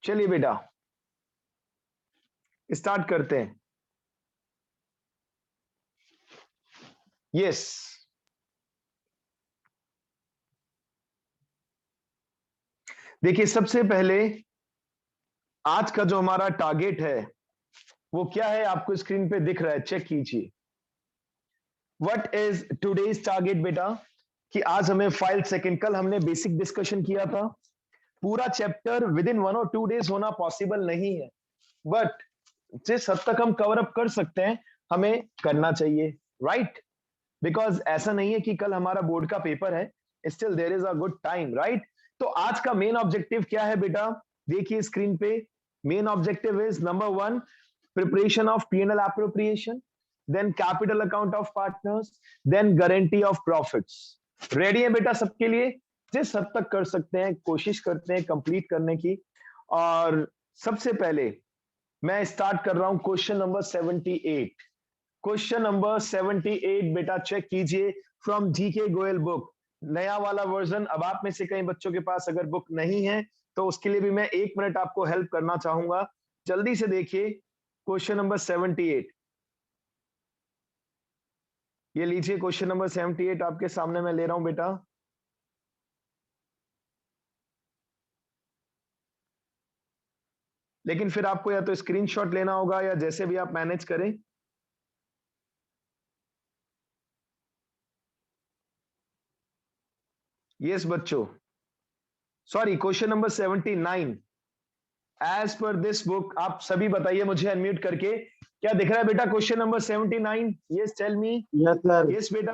चलिए बेटा स्टार्ट करते हैं। यस, देखिए सबसे पहले आज का जो हमारा टारगेट है वो क्या है, आपको स्क्रीन पे दिख रहा है, चेक कीजिए। व्हाट इज टुडेज टारगेट बेटा? कि आज हमें 5 सेकंड, कल हमने बेसिक डिस्कशन किया था, पूरा चैप्टर विद इन 1 और 2 डेज होना पॉसिबल नहीं है, बट जिस हद तक हम कवर अप कर सकते हैं हमें करना चाहिए, राइट? बिकॉज ऐसा नहीं है कि कल हमारा बोर्ड का पेपर है, still there is a good time, right? तो आज का मेन ऑब्जेक्टिव क्या है बेटा? देखिए स्क्रीन पे, main objective is number 1, preparation of P&L appropriation, then capital account of partners, then guarantee of profits। Ready है बेटा सबके लिए? जिस हद तक कर सकते हैं कोशिश करते हैं कंप्लीट करने की। और सबसे पहले मैं स्टार्ट कर रहा हूं क्वेश्चन नंबर 78। क्वेश्चन नंबर 78 बेटा चेक कीजिए फ्रॉम जीके गोयल बुक, नया वाला वर्जन। अब आप में से कई बच्चों के पास अगर बुक नहीं है तो उसके लिए भी मैं 1 मिनट आपको हेल्प करना चाहूंगा। जल्दी से देखिए क्वेश्चन नंबर 78। ये लीजिए क्वेश्चन नंबर 78 आपके सामने मैं ले रहा हूं बेटा। लेकिन फिर आपको या तो स्क्रीनशॉट लेना होगा या जैसे भी आप मैनेज करें। यस बच्चों, sorry question number 79 as per this book. आप सभी बताइए मुझे अनम्यूट करके, क्या दिख रहा है बेटा question number 79? Yes tell me. Yes sir. Yes बेटा,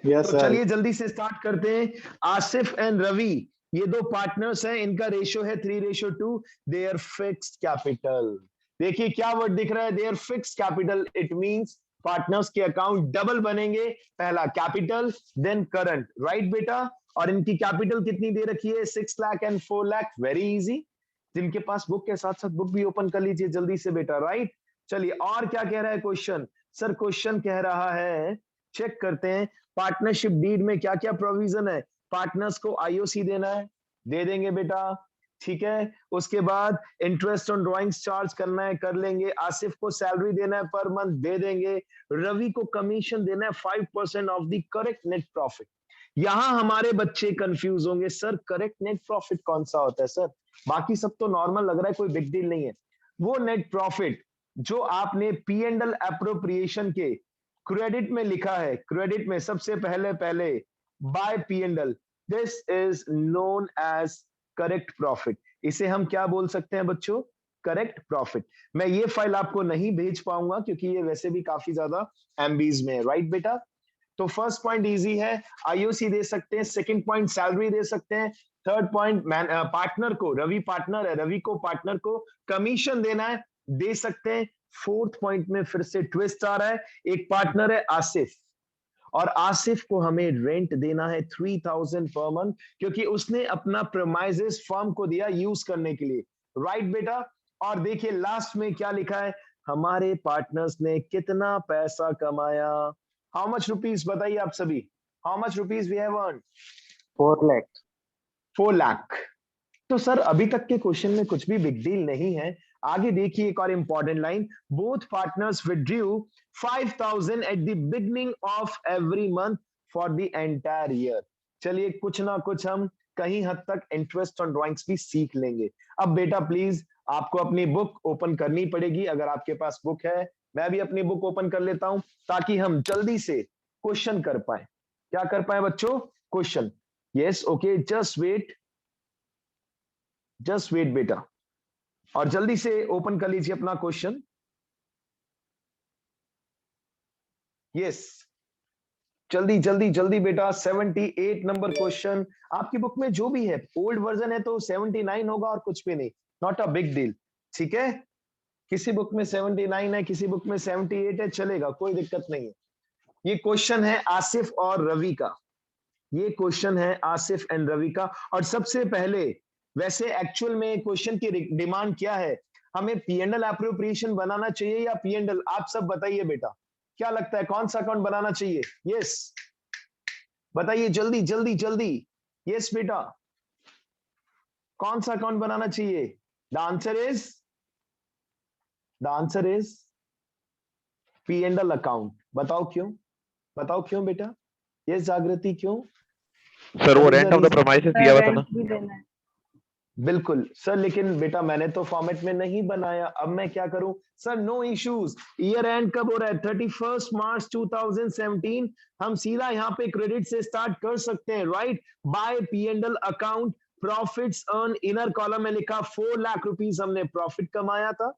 यस तो सर। चलिए जल्दी से स्टार्ट करते हैं। आसिफ एंड रवि, ये दो पार्टनर्स हैं, इनका रेशियो है 3:2। देयर फिक्स्ड कैपिटल, देखिए क्या वर्ड दिख रहा है, there fixed capital. It means partners के अकाउंट डबल बनेंगे, पहला कैपिटल देन करंट, राइट बेटा? और इनकी कैपिटल कितनी दे रखी है? 6 lakh and 4 lakh. Very easy, जिनके पास बुक के साथ साथ बुक भी ओपन कर लीजिए जल्दी से बेटा, राइट? चलिए और क्या कह रहा है क्वेश्चन? सर क्वेश्चन कह रहा है, चेक करते हैं, पार्टनरशिप डीड में क्या क्या प्रोविजन है। पार्टनर्स को आईओसी देना है, दे देंगे बेटा, ठीक है। उसके बाद इंटरेस्ट ऑन ड्राइंग्स चार्ज करना है, कर लेंगे। आसिफ को सैलरी देना है पर मंथ, दे देंगे। रवि को कमीशन देना है 5% of the correct net profit. यहां हमारे बच्चे कंफ्यूज होंगे, सर करेक्ट नेट प्रॉफिट कौन सा होता है सर? बाकी सब तो नॉर्मल लग रहा है, कोई बिग डील नहीं है। वो नेट प्रॉफिट जो आपने P&L एप्रोप्रिएशन के क्रेडिट में लिखा है, क्रेडिट में सबसे पहले पहले by P&L, this is known as correct profit. इसे हम क्या बोल सकते हैं बच्चों? Correct profit. मैं ये फाइल आपको नहीं भेज पाऊंगा क्योंकि ये वैसे भी काफी ज्यादा एमबीज में है, राइट बेटा? तो फर्स्ट पॉइंट इजी है, आईओसी दे सकते हैं। सेकंड पॉइंट सैलरी दे सकते हैं। थर्ड पॉइंट पार्टनर को, रवि पार्टनर है, रवि को पार्टनर को कमीशन देना है, दे सकते हैं। फोर्थ पॉइंट में फिर से ट्विस्ट आ रहा है, एक पार्टनर है आसिफ, और आसिफ को हमें रेंट देना है 3000 पर मंथ, क्योंकि उसने अपना प्रेमाइजेस फर्म को दिया यूज करने के लिए, राइट बेटा? और देखिए लास्ट में क्या लिखा है, हमारे पार्टनर्स ने कितना पैसा कमाया। हाउ मच रुपीज बताइए आप सभी, how much rupees we have earn? 4 lakh. 4 lakh. तो सर अभी तक के क्वेश्चन में कुछ भी बिग डील नहीं है। आगे देखिए एक और important line, both partners withdrew 5000 at the beginning of every month for the entire year. चलिए कुछ ना कुछ हम कहीं हद तक इंटरेस्ट ऑन ड्राइंग्स भी सीख लेंगे। अब बेटा प्लीज आपको अपनी बुक ओपन करनी पड़ेगी, अगर आपके पास बुक है। मैं भी अपनी बुक ओपन कर लेता हूं ताकि हम जल्दी से क्वेश्चन कर पाए। क्या कर पाए बच्चों? Question. Yes okay, just wait बेटा, और जल्दी से ओपन कर लीजिए अपना क्वेश्चन। यस, जल्दी जल्दी जल्दी बेटा, 78 नंबर क्वेश्चन। आपकी बुक में जो भी है, ओल्ड वर्जन है तो 79 होगा और कुछ भी नहीं, नॉट अ बिग डील, ठीक है? किसी बुक में 79 है, किसी बुक में 78 है, चलेगा, कोई दिक्कत नहीं है। ये क्वेश्चन है आसिफ और रवि का, ये क्वेश्चन है आसिफ एंड रवि का। और सबसे पहले, वैसे एक्चुअल में क्वेश्चन की डिमांड क्या है? हमें P&L एप्रोप्रिएशन बनाना चाहिए या P&L? आप सब बताइए बेटा, क्या लगता है कौन सा अकाउंट बनाना चाहिए? यस बताइए जल्दी जल्दी जल्दी। यस बेटा, कौन सा अकाउंट बनाना चाहिए? The answer is P and L account. बताओ क्यों? बताओ क्यों बेटा? ये जागृति क्यों? सर वो What is the rent of the reason? Premises दिया हुआ था ना। रेंट भी देना है। बिल्कुल सर, लेकिन बेटा मैंने तो फॉर्मेट में नहीं बनाया, अब मैं क्या करूं? Sir no issues. Year end कब हो रहा है? 31 मार्च 2017। हम सीधा यहाँ पे क्रेडिट से स्टार्ट कर सकते हैं, right? By P and L account, profits earn, inner column में लिखा 4 लाख रुपीस हमने प्रॉफिट कमाया था,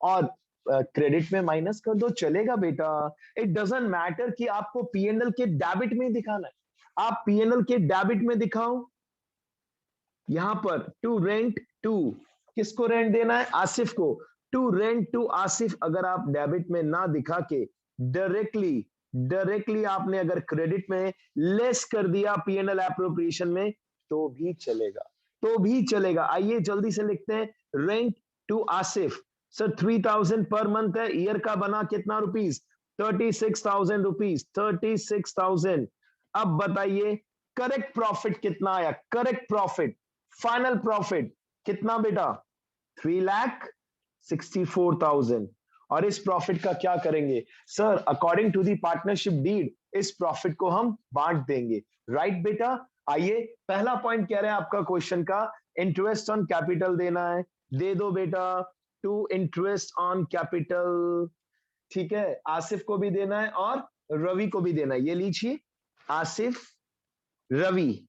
और क्रेडिट में माइनस कर दो, चलेगा बेटा। इट डजंट मैटर कि आपको पीएनएल के डेबिट में दिखाना है, आप पीएनएल के डेबिट में दिखाओ। यहां पर टू रेंट टू, किसको रेंट देना है? आसिफ को। टू रेंट टू आसिफ अगर आप डेबिट में ना दिखा के डायरेक्टली आपने अगर क्रेडिट में लेस कर दिया पीएनएल एप्रोप्रिएशन में, तो भी चलेगा, तो भी चलेगा। आइए जल्दी से लिखते हैं, rent to Asif. Sir 3000 per month है, ईयर का बना कितना रुपीस? 36,000 रुपीस, 36,000। अब बताइए करेक्ट प्रॉफिट कितना आया? करेक्ट प्रॉफिट, फाइनल प्रॉफिट कितना बेटा? 3,64,000। और इस प्रॉफिट का क्या करेंगे? Sir according to the partnership deed इस प्रॉफिट को हम बांट देंगे, राइट बेटा? आइए पहला पॉइंट कह रहे हैं आपका क्वेश्चन का, इंटरेस्ट ऑन कैपिटल देना है, दे दो बेटा, टू इंटरेस्ट ऑन कैपिटल। ठीक है, आसिफ को भी देना है और रवि को भी देना है। ये लीजिए, आसिफ, रवि,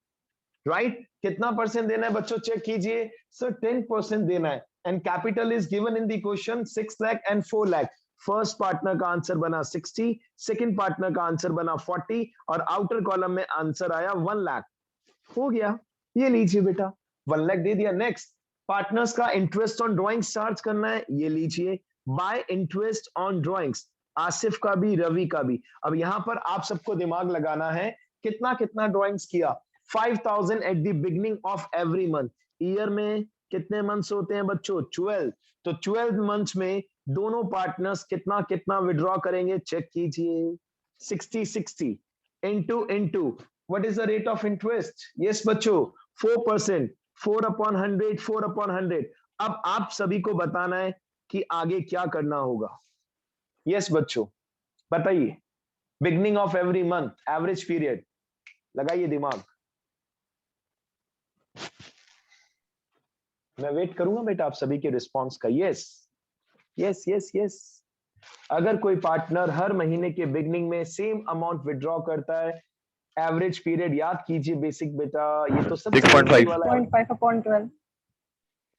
राइट? कितना परसेंट देना है बच्चों? चेक कीजिए। सर 10% देना है, and capital is given in the question 6 lakh and 4 lakh. First partner का आंसर बना 60, सेकंड पार्टनर का आंसर बना 40, और आउटर कॉलम में आंसर आया 1 लाख। हो गया, ये लीजिए बेटा, 1 लाख दे दिया। नेक्स्ट, पार्टनर्स का इंटरेस्ट ऑन ड्राइंग्स चार्ज करना है, ये लीजिए, bye interest on drawings, Asif का भी रवि का भी। अब यहां पर आप सबको दिमाग लगाना है, कितना कितना ड्राइंग्स किया? 5,000 at the beginning of every month. Year में कितने मंथ्स होते हैं बच्चों? 12। तो 12 मंथ्स में दोनों पार्टनर्स कितना कितना विड्रॉ करेंगे? चेक कीजिए, 60 into what is the rate of interest? Yes बच्चों, 4%, 4/100, 4/100। अब आप सभी को बताना है कि आगे क्या करना होगा। यस बच्चों बताइए, beginning of every month, average period, लगाइए दिमाग। मैं वेट करूंगा बेटा आप सभी के रिस्पांस का। Yes yes yes yes. अगर कोई पार्टनर हर महीने के बिगिनिंग में सेम अमाउंट विड्रॉ करता है, एवरेज पीरियड याद कीजिए बेसिक बेटा, ये तो सब 6.5 वाला है। 0.5/12।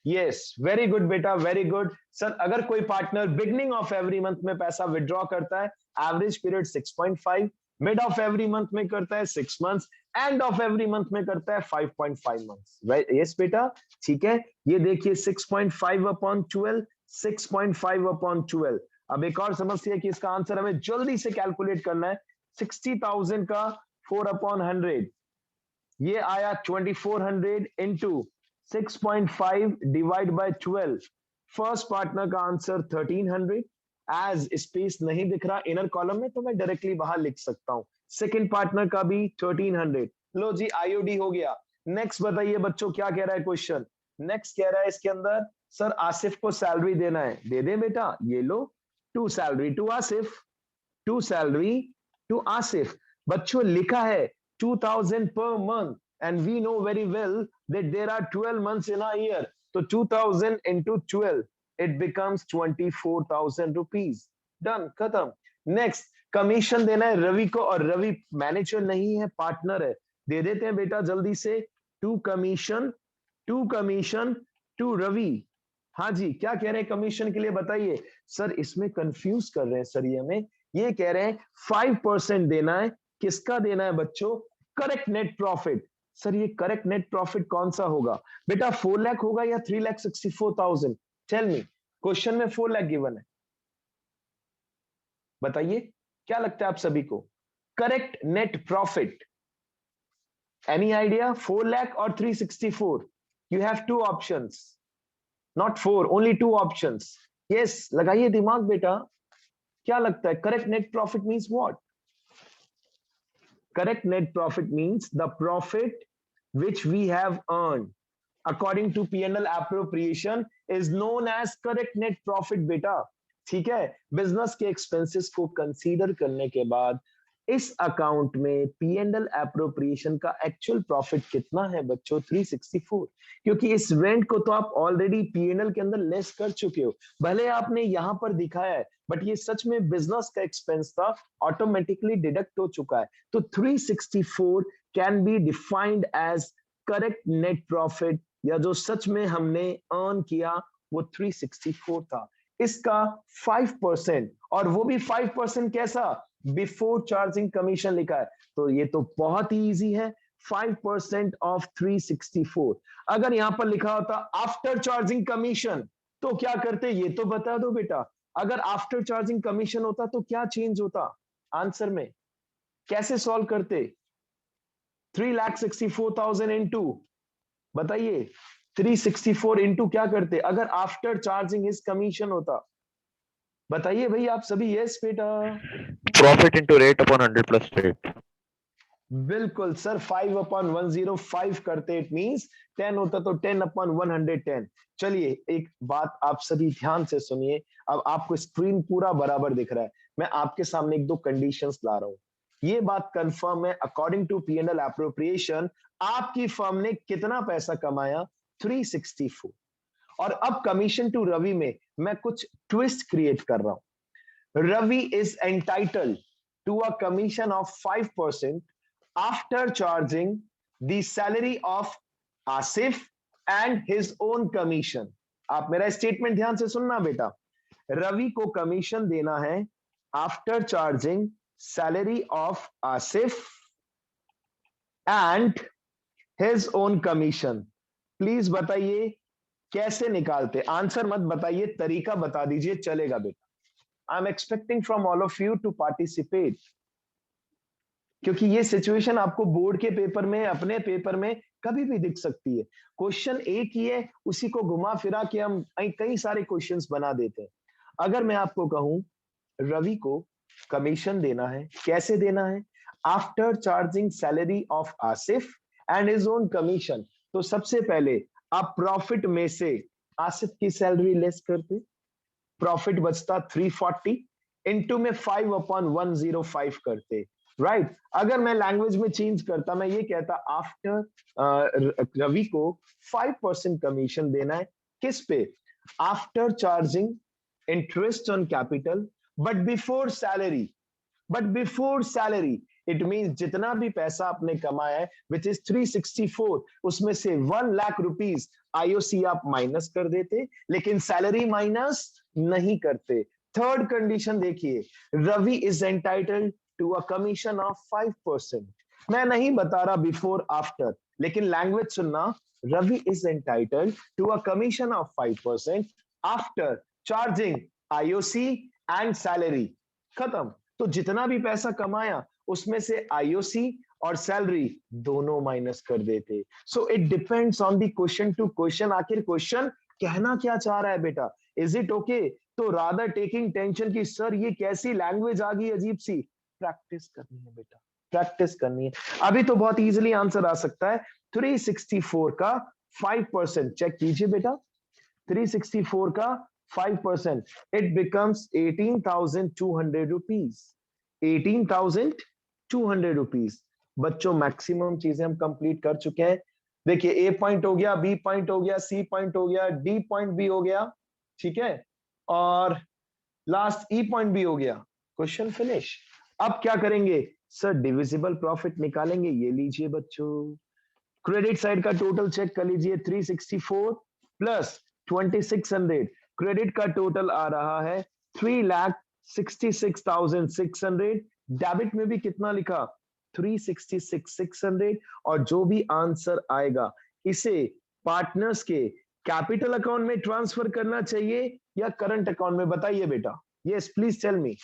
यस, वेरी गुड बेटा, वेरी गुड। सर अगर कोई partner beginning of every month में पैसा विड्रॉ करता है, average period 6.5, mid of every month में करता है 6 months, end of every month में करता है 5.5 मंथ्स। यस बेटा, ठीक है। ये देखिए 6.5/12, 6.5/12। अब एक और समस्या कि इसका आंसर हमें जल्दी से कैलकुलेट करना है। 60,000 का 4/100, ये आया 2400 into 6.5 divide by 12। First partner का आंसर 1300। एज स्पेस नहीं दिख रहा इनर कॉलम में, तो मैं डायरेक्टली बाहर लिख सकता हूं। सेकंड पार्टनर का भी 1300। लो जी, आईओडी हो गया। नेक्स्ट बताइए बच्चों, क्या कह रहा है क्वेश्चन? नेक्स्ट कह रहा है इसके अंदर, सर आसिफ को सैलरी देना है, दे दे बेटा, ये लो, to salary to Asif, to salary to Asif. बच्चों लिखा है 2000 per month, and we know very well that there are 12 months in a year. So 2000 into 12, it becomes 24,000 rupees. Done, खत्म। Next, कमीशन देना है रवि को, और रवि मैनेजर नहीं है, पार्टनर है। दे देते हैं बेटा जल्दी से, टू कमीशन टू रवि। हाँ जी, क्या कह रहे हैं कमीशन के लिए बताइए? सर इसमें कंफ्यूज कर रहे हैं सर, ये कह रहे हैं 5% देना है। किसका देना है बच्चों? Correct net profit. सर ये करेक्ट नेट प्रॉफिट कौन सा होगा बेटा? 4 लाख होगा या 3,64,000? टेल मी, क्वेश्चन में 4 लाख गिवन है, बताइए क्या लगता है आप सभी को? Correct net profit, any idea? 4 lakh और 364? You have 2 options, not 4, only 2 options. Yes, लगाइए दिमाग बेटा, क्या लगता है correct net profit means what? Correct net profit means the profit which we have earned according to P&L appropriation is known as correct net profit बेटा, ठीक है। Business के एक्सपेंसेस को कंसीडर करने के बाद इस अकाउंट में P&L एप्रोप्रिएशन का एक्चुअल प्रॉफिट कितना है बच्चों? 364, क्योंकि इस रेंट को तो आप ऑलरेडी P&L के अंदर लेस कर चुके हो, भले आपने यहां पर दिखाया है बट ये सच में बिजनेस का एक्सपेंस था, ऑटोमेटिकली डिडक्ट हो चुका है। तो 364 can be defined as correct net profit, या जो सच में हमने अर्न किया वो 364 था। इसका 5%, और वो भी 5% कैसा? बिफोर चार्जिंग कमीशन लिखा है, तो ये तो बहुत ही इजी है। 5% ऑफ 364। अगर यहां पर लिखा होता आफ्टर चार्जिंग कमीशन तो क्या करते? ये तो बता दो बेटा। अगर आफ्टर चार्जिंग कमीशन होता तो क्या चेंज होता आंसर में? कैसे सॉल्व करते? 3,64,000 इंटू, बताइए 364 इंटू क्या करते अगर आफ्टर चार्जिंग हिज कमीशन होता? बताइए भाई आप सभी। यस बेटा, profit into rate upon 100 plus rate. बिल्कुल सर, 5/105 करते, इट मींस 10 होता तो 10/110। चलिए एक बात आप सभी ध्यान से सुनिए, अब आपको स्क्रीन पूरा बराबर दिख रहा है, मैं आपके सामने एक दो कंडीशंस ला रहा हूं। ये बात कंफर्म है, अकॉर्डिंग टू P&L एप्रोप्रिएशन आपकी फर्म ने कितना पैसा कमाया? 364। और अब कमीशन टू रवि में मैं कुछ ट्विस्ट क्रिएट कर रहा हूं। Ravi is entitled to a commission of 5% after charging the salary of Asif and his own commission। आप मेरा स्टेटमेंट ध्यान से सुनना बेटा, रवि को कमीशन देना है after charging salary of Asif and his own commission. Please बताइए कैसे निकालते? आंसर मत बताइए, तरीका बता दीजिए, चलेगा बेटा। I am expecting from all of you to participate, क्योंकि ये सिचुएशन आपको बोर्ड के पेपर में, अपने पेपर में कभी भी दिख सकती है। क्वेश्चन एक ही है, उसी को घुमा फिरा के हम कई सारे क्वेश्चंस बना देते हैं। अगर मैं आपको कहूं रवि को कमीशन देना है, कैसे देना है? After charging salary of Asif and his own commission, तो सबसे पहले आप प्रॉफिट में से आसिफ की सैलरी लेस करते, प्रॉफिट बचता 340, इनटू में 5/105 करते, राइट। अगर मैं लैंग्वेज में चेंज करता, मैं ये कहता आफ्टर रवि को 5% कमीशन देना है, किस पे? After charging interest on capital but before salary. But before salary it means जितना भी पैसा आपने कमाया है विच इज 364, उसमें से 1 लाख रुपीस आईओसी आप माइनस कर देते, लेकिन सैलरी माइनस नहीं करते। थर्ड कंडीशन देखिए, Ravi is entitled to a commission of 5%। मैं नहीं बता रहा बिफोर आफ्टर, लेकिन लैंग्वेज सुनना, Ravi is entitled to a commission of 5% after charging IOC and salary. खत्म। तो जितना भी पैसा कमाया उसमें से आईओसी और सैलरी दोनों माइनस कर देते। So it depends on the question to question. आखिर क्वेश्चन कहना क्या चाह रहा है बेटा? Is it okay? तो रादर टेकिंग टेंशन की सर ये कैसी लैंग्वेज आ गई अजीब सी, प्रैक्टिस करनी है बेटा, प्रैक्टिस करनी है। अभी तो बहुत इजीली आंसर आ सकता है। 364 का 5% चेक कीजिए बेटा, 364 का 5%, इट बिकम्स 18,200 रुपीज। 18,200 रुपीज। बच्चों मैक्सिमम चीजें हम कंप्लीट कर चुके हैं। देखिए ए पॉइंट हो गया, बी पॉइंट हो गया, सी पॉइंट हो गया, डी पॉइंट भी हो गया, ठीक है, और लास्ट ई पॉइंट भी हो गया। Question finish. अब क्या करेंगे सर? डिविजिबल प्रॉफिट निकालेंगे। ये लीजिए बच्चों, क्रेडिट साइड का टोटल चेक कर लीजिए, 364 प्लस 2600, क्रेडिट का टोटल आ रहा है 3,66,600। डेबिट में भी कितना लिखा? 366,600। और जो भी आंसर आएगा इसे पार्टनर्स के कैपिटल अकाउंट में ट्रांसफर करना चाहिए या करंट अकाउंट में? बताइए बेटा। Yes please tell me.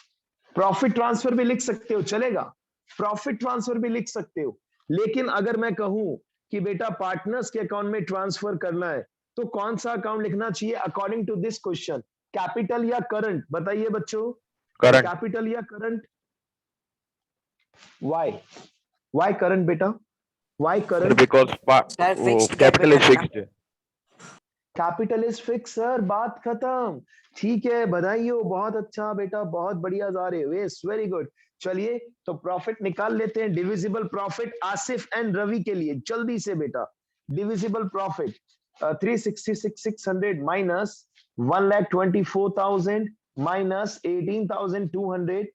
Profit transfer भी लिख सकते हो, चलेगा, प्रॉफिट ट्रांसफर भी लिख सकते हो। लेकिन अगर मैं कहूं कि बेटा पार्टनर्स के अकाउंट में ट्रांसफर करना है तो कौन सा अकाउंट लिखना चाहिए according to this question? Capital या करंट? बताइए बच्चों, करंट। कैपिटल या करंट? व्हाई? व्हाई करंट बेटा? Why current? Because Sir, fixed capital is capital, fixed. Capital is fix sir, बात खत्म। ठीक है, बधाई हो, बहुत अच्छा बेटा, बहुत बढ़िया जा रहे हो, यस वेरी गुड। चलिए तो प्रॉफिट निकाल लेते हैं, divisible profit Asif and Ravi के लिए, जल्दी से बेटा। Divisible profit 366,600 minus 1,24,000 minus 18,200।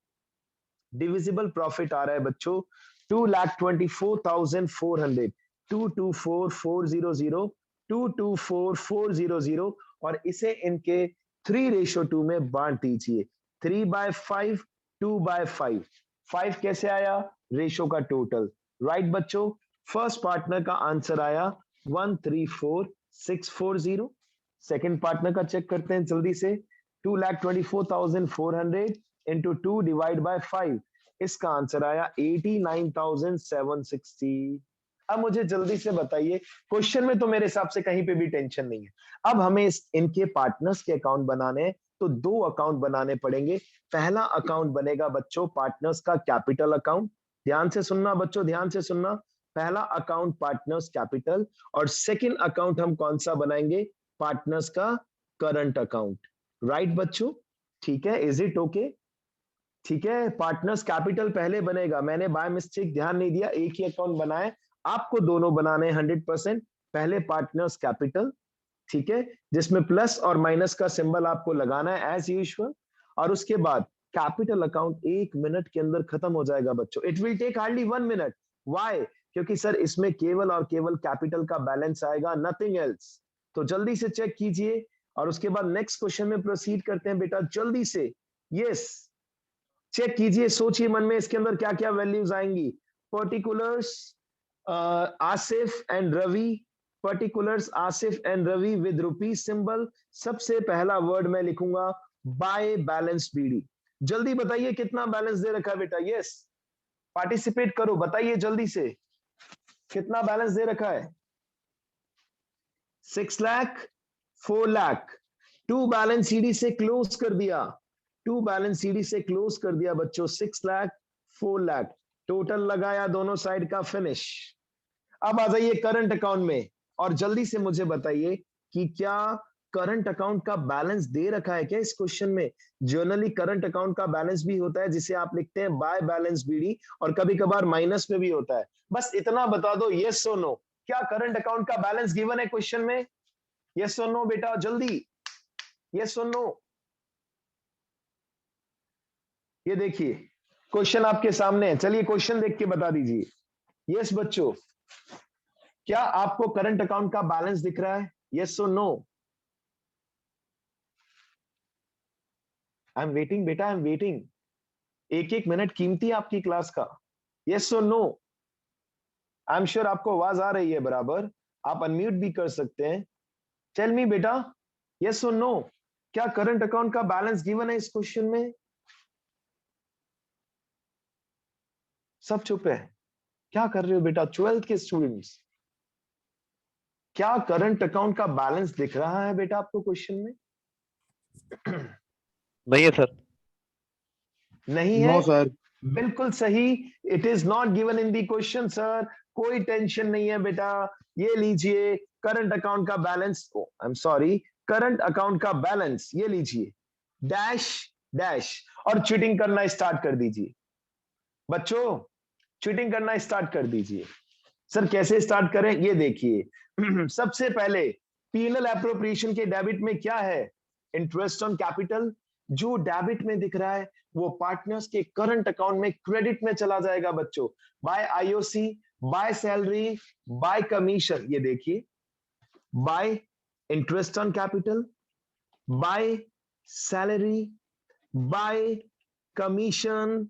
Divisible profit आ रहा है बच्चों 2,24,400, 224,400, 224,400, और इसे इनके 3:2 में बांट दीजिए। 3/5, 2/5, 5 कैसे आया? रेशो का टोटल, राइट बच्चों। फर्स्ट पार्टनर का आंसर आया 134,640। सेकंड पार्टनर का चेक करते हैं जल्दी से। 2,24,400 इंटू 2 डिवाइड बाय 5, इसका आंसर आया 89,760। अब मुझे जल्दी से बताइए, क्वेश्चन में तो मेरे हिसाब से कहीं पे भी टेंशन नहीं है। अब हमें इनके पार्टनर्स के अकाउंट बनाने हैं, तो दो अकाउंट बनाने पड़ेंगे। पहला अकाउंट बनेगा बच्चों पार्टनर्स का कैपिटल अकाउंट। ध्यान से सुनना बच्चों, ध्यान से सुनना। पहला अकाउंट पार्टनर्स कैपिटल, और सेकंड अकाउंट हम कौन सा बनाएंगे? पार्टनर्स का करंट अकाउंट, राइट बच्चों? ठीक है, इज इट ओके? ठीक है, पार्टनर्स कैपिटल पहले बनेगा, मैंने बाय मिस्टेक ध्यान नहीं दिया, एक ही अकाउंट बनाए, आपको दोनों बनाने 100%। पहले पार्टनर्स कैपिटल, ठीक है, जिसमें प्लस और माइनस का सिंबल आपको लगाना है एज यूजुअल, और उसके बाद कैपिटल अकाउंट 1 मिनट के अंदर खत्म हो जाएगा बच्चों। It will take hardly 1 minute. Why? क्योंकि सर इसमें केवल और केवल कैपिटल का बैलेंस आएगा, नथिंग एल्स। तो जल्दी से चेक कीजिए, और उसके बाद नेक्स्ट क्वेश्चन में प्रोसीड करते हैं बेटा, जल्दी से। यस, चेक कीजिए, सोचिए मन में इसके अंदर क्या क्या वैल्यूज आएंगी। Particulars Asif and Ravi, particulars Asif and Ravi with rupees symbol. सबसे पहला वर्ड मैं लिखूंगा बाय बैलेंस बीडी। जल्दी बताइए कितना बैलेंस दे रखा है बेटा? यस, पार्टिसिपेट करो, बताइए जल्दी से कितना बैलेंस दे रखा है? 6 lakh, 4 lakh. To balance CD से क्लोज कर दिया, टू बैलेंस सीडी से क्लोज कर दिया बच्चों। 6 लाख, 4 लाख, टोटल लगाया दोनों साइड का, फिनिश। अब आ जाइए करंट अकाउंट में, और जल्दी से मुझे बताइए कि क्या करंट अकाउंट का बैलेंस दे रखा है क्या इस क्वेश्चन में? जनरली करंट अकाउंट का बैलेंस भी होता है जिसे आप लिखते हैं बाय बैलेंस बीडी, और कभी कभार माइनस में भी होता है। बस इतना बता दो, यस और नो, क्या करंट अकाउंट का बैलेंस गिवन है क्वेश्चन में? यस और नो बेटा, जल्दी, यस और नो। ये देखिए क्वेश्चन आपके सामने है, चलिए क्वेश्चन देख के बता दीजिए। यस बच्चों, क्या आपको करंट अकाउंट का बैलेंस दिख रहा है? यस और नो? आई एम वेटिंग बेटा, आई एम वेटिंग। एक एक मिनट कीमती है आपकी क्लास का। यस और नो? आई एम श्योर आपको आवाज आ रही है बराबर, आप अनम्यूट भी कर सकते हैं। टेल मी बेटा, यस और नो, क्या करंट अकाउंट का बैलेंस गिवन है इस क्वेश्चन में? सब चुप है, क्या कर रहे हो बेटा? 12th के स्टूडेंट्स, क्या करंट अकाउंट का बैलेंस दिख रहा है बेटा आपको क्वेश्चन में? नहीं है सर। नहीं है? No sir. बिल्कुल सही, it is not given in the question sir. कोई टेंशन नहीं है बेटा, ये लीजिए करंट अकाउंट का balance, I am sorry, current account का बैलेंस ये लीजिए, डैश डैश, और चीटिंग करना स्टार्ट कर दीजिए बच्चों, चीटिंग करना स्टार्ट कर दीजिए। सर कैसे स्टार्ट करें? ये देखिए सबसे पहले पीएनएल एप्रोप्रिएशन के डेबिट में क्या है? Interest on capital. जो डेबिट में दिख रहा है वो पार्टनर्स के करंट अकाउंट में क्रेडिट में चला जाएगा बच्चों, by IOC, by salary, by commission. ये देखिए, by interest on capital, by salary, by commission,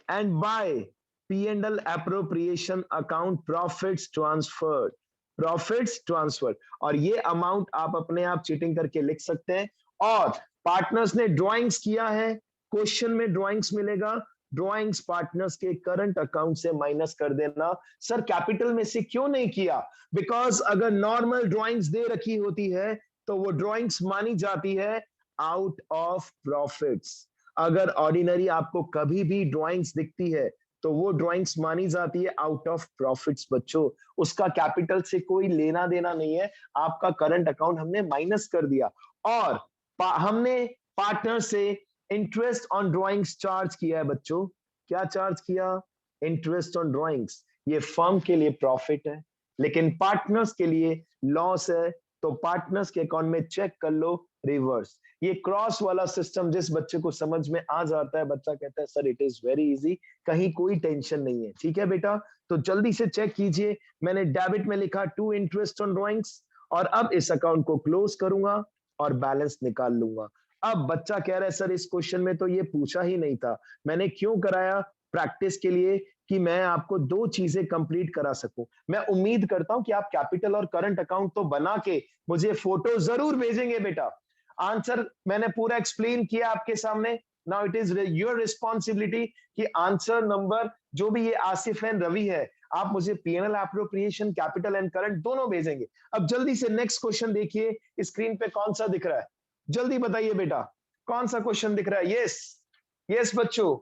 and by P&L appropriation account profits transferred, profits transferred। और ये अमाउंट आप अपने आप चीटिंग करके लिख सकते हैं। और पार्टनर्स ने ड्राइंग्स किया है, क्वेश्चन में ड्राइंग्स मिलेगा, ड्राइंग्स पार्टनर्स के करंट अकाउंट से माइनस कर देना। सर कैपिटल में से क्यों नहीं किया? बिकॉज अगर नॉर्मल ड्राइंग्स दे रखी होती है तो वो ड्राइंग्स मानी जाती है आउट ऑफ प्रॉफिट्स। अगर ऑर्डिनरी आपको कभी भी ड्राइंग्स दिखती है तो वो ड्राइंग्स मानी जाती है आउट ऑफ प्रॉफिट्स बच्चों, उसका कैपिटल से कोई लेना देना नहीं है, आपका करंट अकाउंट हमने माइनस कर दिया। और हमने पार्टनर से इंटरेस्ट ऑन ड्राइंग्स चार्ज किया है बच्चों, क्या चार्ज किया? Interest on drawings. ये फर्म के लिए प्रॉफिट है, लेकिन पार्टनर्स के लिए लॉस है, तो पार्टनर्स के अकाउंट में चेक कर लो रिवर्स। ये क्रॉस वाला सिस्टम जिस बच्चे को समझ में आ जाता है, बच्चा कहता है sir it is very easy, कहीं कोई टेंशन नहीं है। ठीक है बेटा, तो जल्दी से चेक कीजिए, मैंने डेबिट में लिखा टू इंटरेस्ट ऑन ड्राइंग्स, और अब इस अकाउंट को क्लोज करूंगा और बैलेंस निकाल लूंगा। अब बच्चा कह रहा है सर इस क्वेश्चन में तो ये पूछा ही नहीं था, मैंने क्यों कराया? प्रैक्टिस के लिए, कि मैं आपको दो चीजें कंप्लीट करा सकूं। मैं उम्मीद करता हूं कि आप कैपिटल और करंट अकाउंट तो बना के मुझे फोटो जरूर भेजेंगे बेटा। आंसर मैंने पूरा एक्सप्लेन किया आपके सामने, now it is your responsibility कि आंसर नंबर जो भी ये आसिफ एंड रवि है, आप मुझे PNL appropriation, capital and current दोनों भेजेंगे। अब जल्दी से नेक्स्ट क्वेश्चन देखिए, स्क्रीन पे कौन सा दिख रहा है, जल्दी बताइए बेटा, कौन सा क्वेश्चन दिख रहा है? यस यस बच्चों,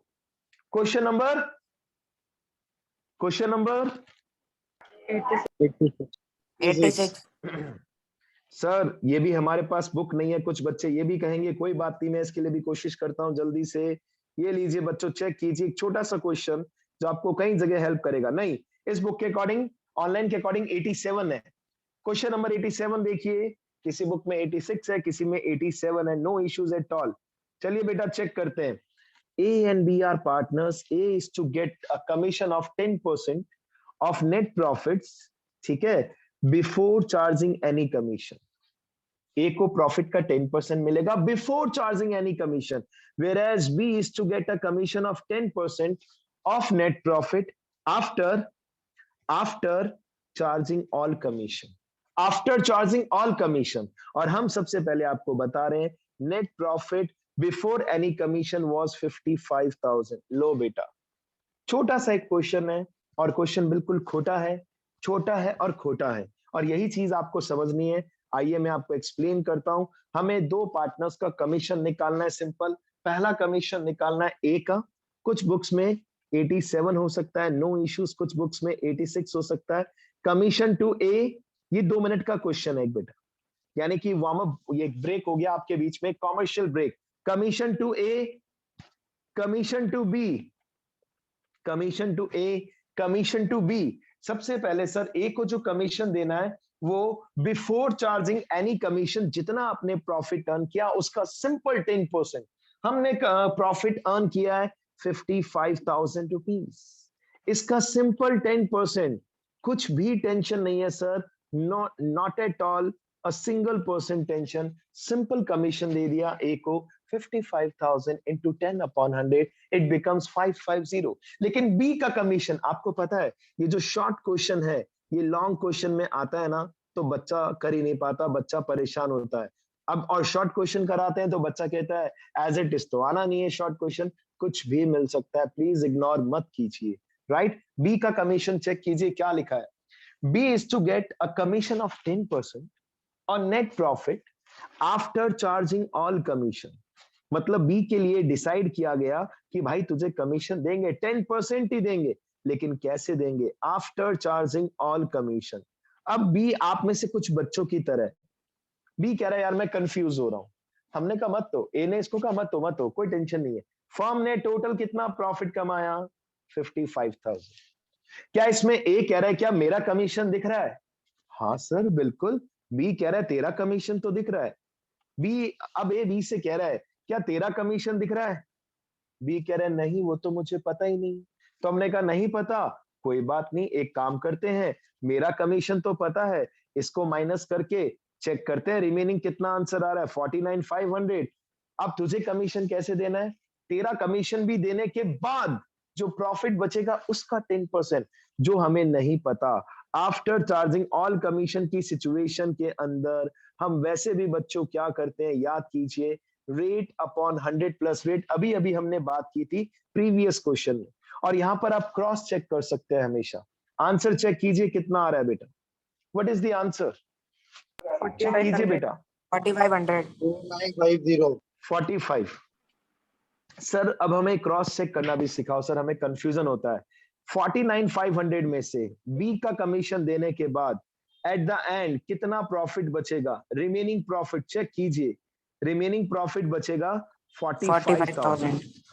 क्वेश्चन नंबर 86। सर ये भी हमारे पास बुक नहीं है, कुछ बच्चे ये भी कहेंगे, कोई बात नहीं, मैं इसके लिए भी कोशिश करता हूं जल्दी से। ये लीजिए बच्चों, चेक कीजिए, एक छोटा सा क्वेश्चन जो आपको कई जगह हेल्प करेगा। नहीं, इस बुक के अकॉर्डिंग, ऑनलाइन के अकॉर्डिंग 87 है। क्वेश्चन नंबर 87 देखिए, किसी बुक में 86 है, किसी में 87 है, नो इश्यूज एट ऑल। चलिए बेटा चेक करते हैं। A and B are partners. A is to get a commission of 10% of net profits, ठीक है, before charging any commission. A को प्रॉफिट का 10% मिलेगा before charging any commission, whereas B is to get a commission of 10% of net profit after charging all commission. After charging all commission. और हम सबसे पहले आपको बता रहे हैं net profit before any commission was 55,000। लो बेटा, छोटा सा एक क्वेश्चन है और क्वेश्चन बिल्कुल खोटा है, छोटा है और खोटा है, और यही चीज आपको समझनी है। आइए मैं आपको एक्सप्लेन करता हूं। हमें दो पार्टनर्स का कमीशन निकालना है, सिंपल। पहला कमीशन निकालना है ए का, कुछ बुक्स में 87 हो सकता है, नो इश्यूज, कुछ बुक्स में 86 हो सकता है। कमीशन टू ए, ये 2 मिनट का क्वेश्चन है एक बेटा, यानी कि वार्म अप, ये ब्रेक हो गया आपके बीच में, commercial break. Commission to A, commission to B, commission to A, commission to B. सबसे पहले सर ए को जो कमीशन देना है वो बिफोर चार्जिंग एनी कमीशन, जितना आपने प्रॉफिट अर्न किया उसका सिंपल 10%। हमने प्रॉफिट अर्न किया है 55,000 रुपीज, इसका सिंपल 10%। कुछ भी टेंशन नहीं है sir, not at all a single percent tension. Simple commission दे दिया ए को 55,000 into 10 upon 100, it becomes 550। लेकिन बी का कमीशन आपको पता है, ये जो शॉर्ट क्वेश्चन है ये लॉन्ग क्वेश्चन में आता है ना, तो बच्चा कर ही नहीं पाता, बच्चा परेशान होता है। अब और शॉर्ट क्वेश्चन कराते हैं तो बच्चा कहता है एज इट इज तो आना नहीं है शॉर्ट क्वेश्चन, कुछ भी मिल सकता है, प्लीज इग्नोर मत कीजिए। राइट, बी का कमीशन चेक कीजिए क्या लिखा है। B is to get a commission of 10% on net profit after charging all commission। मतलब B के लिए डिसाइड किया गया कि भाई तुझे कमीशन देंगे, 10% ही देंगे, लेकिन कैसे देंगे? After charging all commission. अब B आप में से कुछ बच्चों की तरह, B कह रहा है यार मैं कंफ्यूज हो रहा हूं। हमने कहा मत तो, A ने इसको कहा मत हो, कोई टेंशन नहीं है। फर्म ने टोटल कितना प्रॉफिट कमाया? 55,000। क्या इसमें ए कह रहा है क्या मेरा कमीशन दिख रहा है? हाँ सर बिल्कुल। बी कह रहा है तेरा कमीशन तो दिख रहा है। बी, अब ए बी से कह रहा है क्या तेरा कमीशन दिख रहा है? बी कह रहा है नहीं वो तो मुझे पता ही नहीं। तो हमने कहा नहीं पता, कोई बात नहीं, एक काम करते हैं, मेरा कमीशन तो पता है, इसको माइनस करके चेक करते हैं रिमेनिंग कितना आंसर आ रहा है, 49,500। अब तुझे कमीशन कैसे देना है? तेरा कमीशन भी देने के बाद जो प्रॉफिट बचेगा उसका 10%, जो हमें नहीं पता। आफ्टर चार्जिंग ऑल कमीशन की सिचुएशन के अंदर हम वैसे भी बच्चों क्या करते हैं, याद कीजिए, रेट अपॉन 100 प्लस रेट। अभी अभी हमने बात की थी प्रीवियस क्वेश्चन में, और यहां पर आप क्रॉस चेक कर सकते हैं हमेशा। आंसर चेक कीजिए कितना आ रहा है बेटा, what is the answer? Check कीजिए बेटा। 4500। 2950। 45। सर अब हमें क्रॉस चेक करना भी सिखाओ सर, हमें कंफ्यूजन होता है। 49,500 में से बी का कमीशन देने के बाद एट द एंड कितना प्रॉफिट बचेगा? रिमेनिंग प्रॉफिट चेक कीजिए, रिमेनिंग प्रॉफिट बचेगा 45,000। 45,000.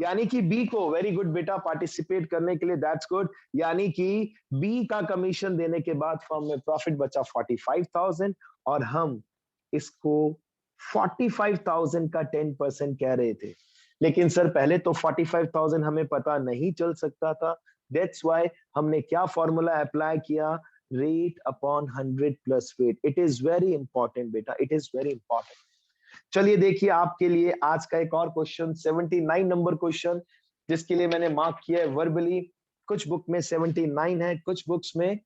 यानी कि बी को, वेरी गुड बेटा, पार्टिसिपेट करने के लिए, दैट्स गुड। यानी कि बी का कमीशन देने के बाद फर्म में प्रॉफिट बचा 45,000 और हम इसको 45,000 का 10% कह रहे थे। लेकिन सर पहले तो 45,000 हमें पता नहीं चल सकता था, दैट्स व्हाई हमने क्या फॉर्मूला अप्लाई किया? Rate upon 100 plus rate. It is very important बेटा, इट इज वेरी इंपॉर्टेंट। चलिए देखिए आपके लिए आज का एक और क्वेश्चन, 79 नंबर क्वेश्चन, जिसके लिए मैंने मार्क किया है वर्बली। कुछ बुक में 79 है, कुछ बुक्स में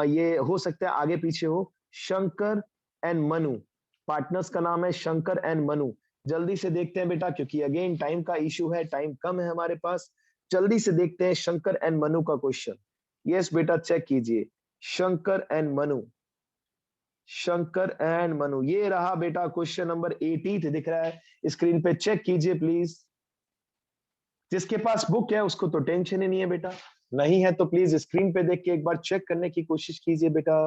ये हो सकता है आगे पीछे हो। शंकर एंड मनु, पार्टनर्स का नाम है शंकर एंड मनु। जल्दी से देखते हैं बेटा, क्योंकि अगेन टाइम का इशू है, टाइम कम है हमारे पास। जल्दी से देखते हैं शंकर एंड मनु का क्वेश्चन। यस बेटा, चेक कीजिए, शंकर एंड मनु, शंकर एंड मनु, ये रहा बेटा क्वेश्चन नंबर 80 दिख रहा है स्क्रीन पे, चेक कीजिए प्लीज। जिसके पास बुक है उसको तो टेंशन ही नहीं है बेटा, नहीं है तो प्लीज स्क्रीन पे देख के एक बार चेक करने की कोशिश कीजिए बेटा।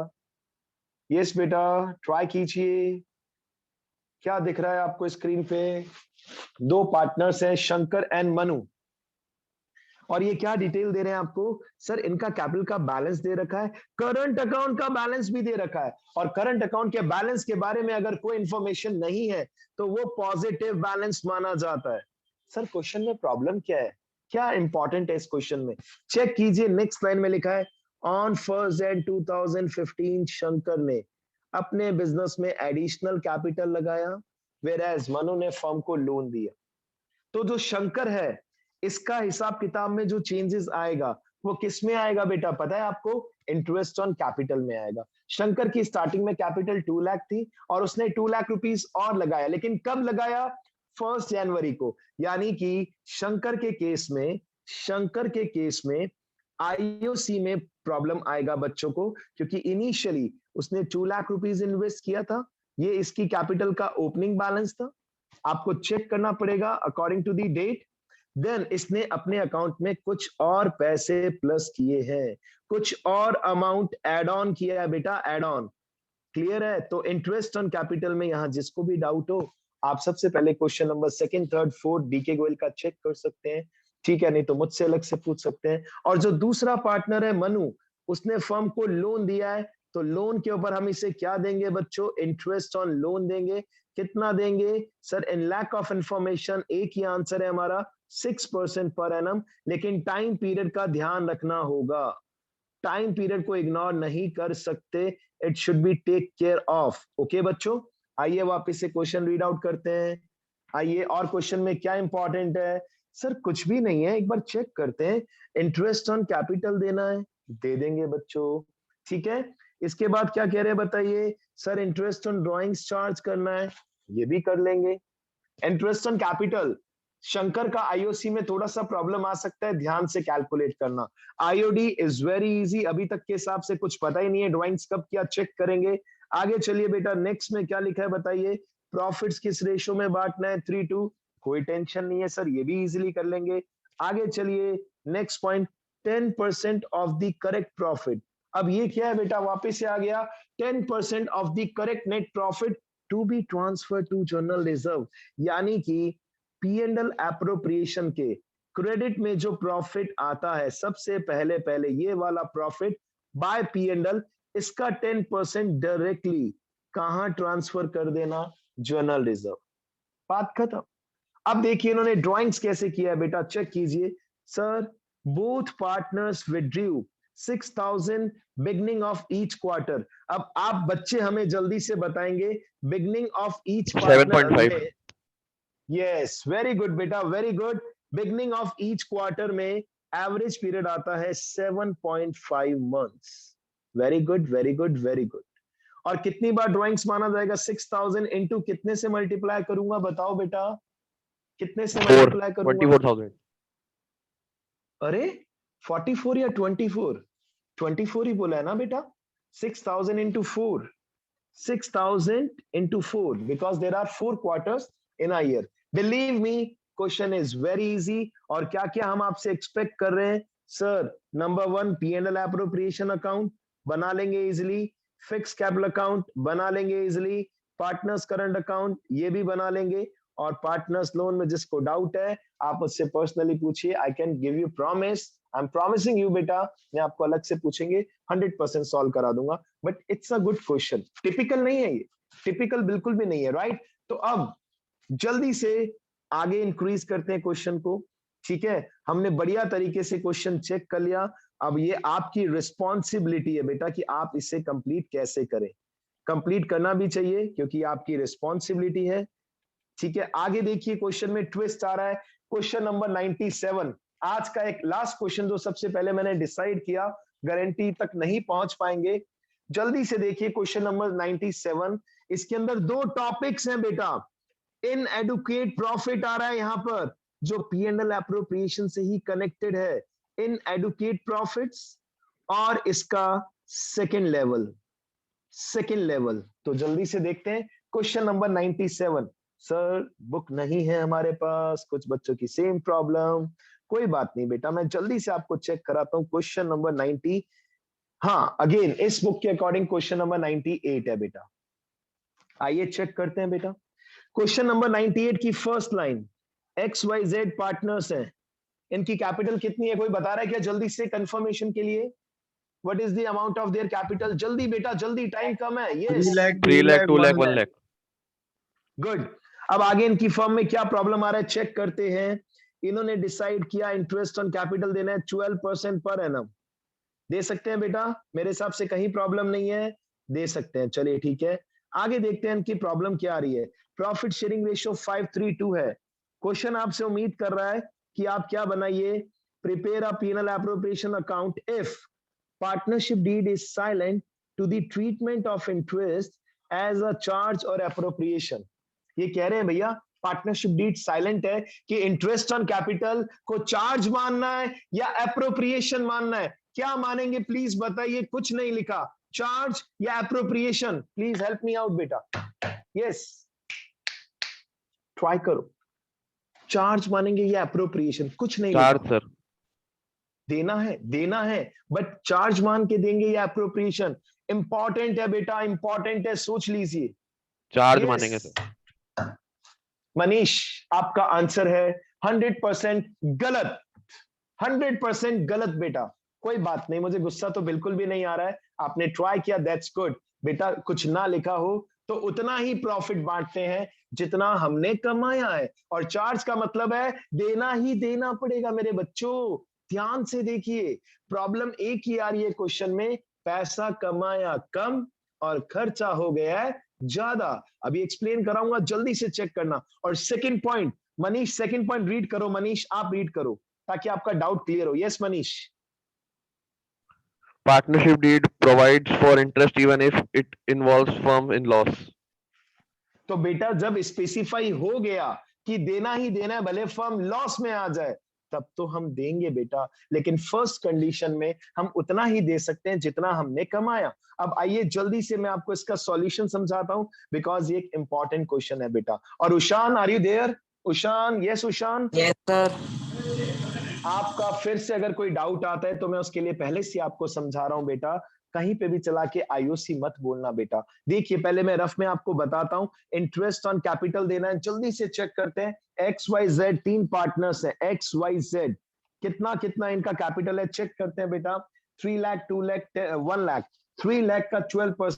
यस बेटा, ट्राई कीजिए, क्या दिख रहा है आपको स्क्रीन पे? दो पार्टनर्स हैं शंकर एंड मनु, और ये क्या डिटेल दे रहे हैं आपको? सर इनका कैपिटल का बैलेंस दे रखा है, करंट अकाउंट का बैलेंस भी दे रखा है, और करंट अकाउंट के बैलेंस के बारे में अगर कोई इंफॉर्मेशन नहीं है तो वो पॉजिटिव बैलेंस माना जाता है। सर क्वेश्चन में प्रॉब्लम क्या है, क्या इंपॉर्टेंट है इस क्वेश्चन में? चेक कीजिए, नेक्स्ट लाइन में लिखा है ऑन 1 Jan 2015 शंकर ने अपने बिजनेस में एडिशनल कैपिटल लगाया, वेयरएज मनु ने फर्म को लोन दिया। तो जो शंकर है इसका हिसाब किताब में जो चेंजेस आएगा वो किस में आएगा बेटा, पता है आपको? इंटरेस्ट ऑन कैपिटल में आएगा। शंकर की स्टार्टिंग में कैपिटल 2 लाख थी और उसने 2 लाख रुपीस और लगाया, लेकिन कब लगाया? 1 जनवरी को। यानी कि शंकर के केस में, शंकर के केस में आईओसी में प्रॉब्लम आएगा बच्चों को, क्योंकि इनिशियली उसने 2 लाख रुपीस इन्वेस्ट किया था, ये इसकी कैपिटल का ओपनिंग बैलेंस था। आपको चेक करना पड़ेगा according to the date. Then इसने अपने अकाउंट में कुछ और पैसे प्लस किए हैं, कुछ और अमाउंट एड ऑन किया है बेटा, एड ऑन। क्लियर है? तो इंटरेस्ट ऑन कैपिटल में यहां जिसको भी डाउट हो, आप सबसे पहले question number 2nd, 3rd, 4th DK Goyal का चेक कर सकते हैं, ठीक है? नहीं तो मुझसे अलग से पूछ सकते हैं। और जो दूसरा पार्टनर है मनु, उसने फर्म को लोन दिया है, तो लोन के ऊपर हम इसे क्या देंगे बच्चों? इंटरेस्ट ऑन लोन देंगे। कितना देंगे sir? In lack of information एक ही आंसर है हमारा, 6% पर एनम। लेकिन टाइम पीरियड का ध्यान रखना होगा, टाइम पीरियड को इग्नोर नहीं कर सकते, it should be take care of. Okay बच्चों, आइए वापस से क्वेश्चन रीड आउट करते हैं। आइए, और क्वेश्चन में क्या इंपॉर्टेंट है? सर कुछ भी नहीं है, एक बार चेक करते हैं। इंटरेस्ट ऑन कैपिटल देना है, दे देंगे बच्चों, ठीक है? इसके बाद क्या कह रहे हैं बताइए? Sir interest on drawings charge करना है, ये भी कर लेंगे। इंटरेस्ट ऑन कैपिटल, शंकर का आईओसी में थोड़ा सा प्रॉब्लम आ सकता है, ध्यान से कैलकुलेट करना। आईओडी इज वेरी इजी, अभी तक के हिसाब से कुछ पता ही नहीं है ड्राइंग्स कब क्या चेक करेंगे। आगे चलिए बेटा, नेक्स्ट में क्या लिखा है बताइए? प्रॉफिट्स किस रेशो में बांटना है? 3:2, कोई टेंशन नहीं है सर, ये भी इजीली कर लेंगे। आगे चलिए, next point, 10% of the correct profit. अब ये क्या है बेटा? वापस से आ गया, 10% of the correct net profit to be transfer to general reserve. यानी कि P&L एप्रोप्रिएशन के क्रेडिट में जो प्रॉफिट आता है, सबसे पहले पहले ये वाला प्रॉफिट बाय P&L, इसका 10% डायरेक्टली कहां ट्रांसफर कर देना? General reserve. बात खत्म। अब देखिए इन्होंने ड्राइंग्स कैसे किया है बेटा, चेक कीजिए। Sir both partners withdrew 6,000 beginning of each quarter. अब आप बच्चे हमें जल्दी से बताएंगे beginning of each partner 7.5. Yes, very good बेटा, very good. Beginning of each quarter में एवरेज पीरियड आता है 7.5 months. Very good, very good, very good. और कितनी बार ड्राइंग्स माना जाएगा? 6,000 इंटू कितने से मल्टीप्लाई करूंगा बताओ बेटा, कितने से मल्टीप्लाई करूंगा? 24,000. अरे 44 या 24? 24 ही बोला है ना बेटा। 6,000 into 4, 6,000 into 4, because there are 4 quarters in a year. Believe me, question is very easy. और क्या क्या हम आपसे एक्सपेक्ट कर रहे हैं sir? Number 1 P&L appropriation account बना लेंगे इजिली, फिक्स कैपिटल अकाउंट बना लेंगे इजिली, पार्टनर्स करंट अकाउंट ये भी बना लेंगे, और पार्टनर्स लोन में जिसको डाउट है आप उससे पर्सनली पूछिए। I can give you promise, I am promising you बेटा, मैं आपको अलग से पूछेंगे 100% सॉल्व करा दूंगा। But it's a good question, typical नहीं है ये, टिपिकल बिल्कुल भी नहीं है, राइट? तो अब जल्दी से आगे इंक्रीज करते हैं क्वेश्चन को, ठीक है? हमने बढ़िया तरीके से क्वेश्चन चेक कर लिया। अब ये आपकी रिस्पॉन्सिबिलिटी है बेटा कि आप इसे कंप्लीट कैसे करें। कंप्लीट करना भी चाहिए क्योंकि आपकी रिस्पॉन्सिबिलिटी है, ठीक है? आगे देखिए क्वेश्चन में ट्विस्ट आ रहा है। क्वेश्चन नंबर 97, आज का एक लास्ट क्वेश्चन जो सबसे पहले मैंने डिसाइड किया, गारंटी तक नहीं पहुंच पाएंगे। जल्दी से देखिए क्वेश्चन नंबर 97, इसके अंदर 2 टॉपिक्स हैं बेटा। इनएडुकेट प्रॉफिट आ रहा है यहां पर, जो P&L एप्रोप्रिएशन से ही कनेक्टेड है। इनएडुकेट प्रॉफिट्स और इसका सेकंड लेवल। तो जल्दी से देखते हैं क्वेश्चन नंबर 97। सर बुक नहीं है हमारे पास, कुछ बच्चों की सेम प्रॉब्लम, कोई बात नहीं बेटा, मैं जल्दी से आपको चेक कराता हूं। क्वेश्चन नंबर 90, हाँ अगेन इस बुक के अकॉर्डिंग क्वेश्चन नंबर 98 है बेटा। आइए चेक करते हैं बेटा। क्वेश्चन नंबर 98 की फर्स्ट लाइन, XYZ पार्टनर्स हैं, इनकी कैपिटल कितनी है? कोई बता रहा है क्या जल्दी से कंफर्मेशन के लिए? What is the amount of their capital? जल्दी बेटा जल्दी, टाइम कम है। Yes 3 lakh, 2 lakh, 1 lakh. Good. अब आगे इनकी फर्म में क्या प्रॉब्लम आ रहा है चेक करते हैं। इन्होंने डिसाइड किया इंटरेस्ट ऑन कैपिटल देना है 12% पर एनम। दे सकते हैं बेटा, मेरे हिसाब से कहीं प्रॉब्लम नहीं है, दे सकते हैं, चलिए ठीक है। आगे देखते हैं इनकी प्रॉब्लम क्या आ रही है। प्रॉफिट शेयरिंग रेशियो 5:3:2 है। क्वेश्चन आपसे उम्मीद कर रहा है कि आप क्या बनाइए, prepare a P&L appropriation account if partnership deed is silent to the treatment of interest as a charge और एप्रोप्रिएशन। ये कह रहे हैं भैया पार्टनरशिप डीड साइलेंट है कि इंटरेस्ट ऑन कैपिटल को चार्ज मानना है या एप्रोप्रिएशन मानना है। क्या मानेंगे प्लीज बताइए, कुछ नहीं लिखा, चार्ज या appropriation, please help me out बेटा। यस ट्राई करो, चार्ज मानेंगे या एप्रोप्रिएशन? कुछ नहीं चार्ज लिखा। सर, देना है बट चार्ज मान के देंगे या एप्रोप्रिएशन? इंपॉर्टेंट है बेटा, इंपॉर्टेंट है, सोच लीजिए। Charge Yes. मानेंगे सर। मनीष आपका आंसर है 100% गलत, 100% गलत बेटा। कोई बात नहीं, मुझे गुस्सा तो बिल्कुल भी नहीं आ रहा है, आपने ट्राई किया, दैट्स गुड बेटा। कुछ ना लिखा हो तो उतना ही प्रॉफिट बांटते हैं जितना हमने कमाया है, और चार्ज का मतलब है देना ही देना पड़ेगा। मेरे बच्चों ध्यान से देखिए, प्रॉब्लम एक ही आ रही है क्वेश्चन में, पैसा कमाया कम और खर्चा हो गया है ज्यादा। अभी एक्सप्लेन कराऊंगा, जल्दी से चेक करना। और second point, Manish second point read करो, मनीष आप रीड करो ताकि आपका डाउट क्लियर हो। Yes Manish. Partnership deed provides for interest even if it involves firm in loss. तो बेटा जब स्पेसिफाई हो गया कि देना ही देना है, भले फर्म लॉस में आ जाए, तब तो हम देंगे बेटा, लेकिन फर्स्ट कंडीशन में हम उतना ही दे सकते हैं जितना हमने कमाया। अब आइए जल्दी से मैं आपको इसका सॉल्यूशन समझाता हूं, बिकॉज ये एक इंपॉर्टेंट क्वेश्चन है बेटा। और Ushan are you there? Ushan, yes Ushan. Yes, sir. आपका फिर से अगर कोई डाउट आता है तो मैं उसके लिए पहले से आपको समझा रहा हूं बेटा, कहीं पे भी चला के आईओसी मत बोलना बेटा। देखिए पहले मैं रफ में आपको बताता हूं, इंटरेस्ट ऑन कैपिटल देना है, जल्दी से चेक करते हैं। XYZ 3 पार्टनर्स है, XYZ कितना कितना इनका कैपिटल है चेक करते हैं बेटा। 3 लाख, 2 लाख, 1 लाख। 3 लाख का 12%